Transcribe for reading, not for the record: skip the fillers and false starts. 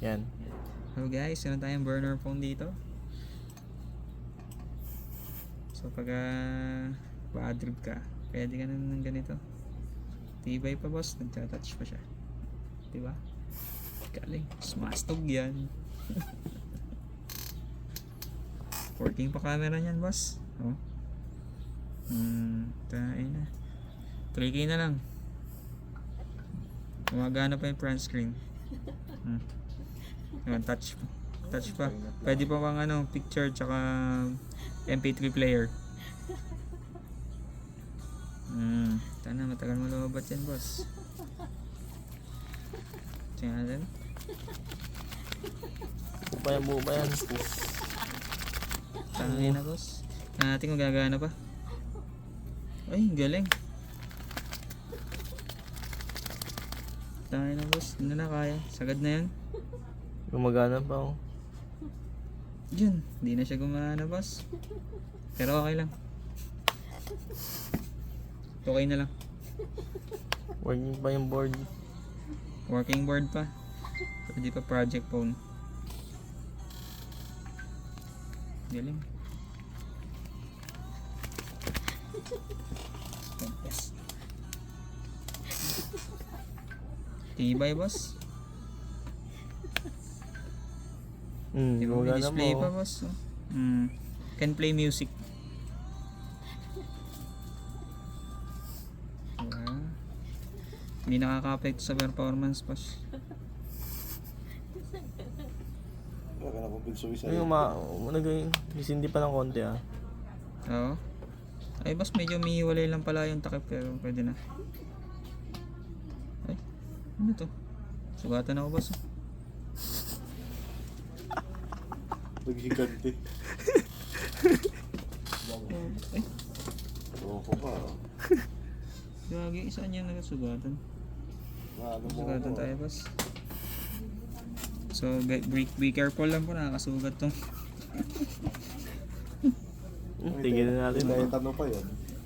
Yan. Hello guys, meron tayong burner phone dito. So pag bad trip ka, pwede ka na ng ganito. Tibay pa boss, nagtatouch pa siya. Diba? Galing, smastog yan. Working pa camera niyan boss. Oh. Tayo na. 3K na lang. Gumagana pa yung front screen. Ayan, touch pa. Pwede pa pang picture tsaka MP3 player. Sana matagal malubat yan boss. Tingnan natin. Buo pa yan. Tangin na boss. Natin kung gagana pa. Ay, galing. Tangin na boss. Hindi na kaya. Sagad na yan. Gumagana pa ako. Yun. Hindi na siya gumana boss. Pero okay lang. Okay na lang. Working pa yung board. Working board pa. Pwede pa project phone. Galing. Yes. Tibay boss. Di ba may Gumagana display mo. pa boss? Can play music. Diba? Hindi nakaka-affect sa performance boss. Wala na pong pinsuwi sa Yung hindi pa ng konti ah. Oo. Ay boss, medyo mihiwalay lang pala yung takip pero pwede na. Ay, ano to? Sugatan ako boss. Naghiganti. Ay, Loko ka. gagi, saan yan nagasugatan? Ano mo Sugatan ako? tayo boss. So be careful lang po, nakakasugat tong. Tigil na natin. May tanong pa yan.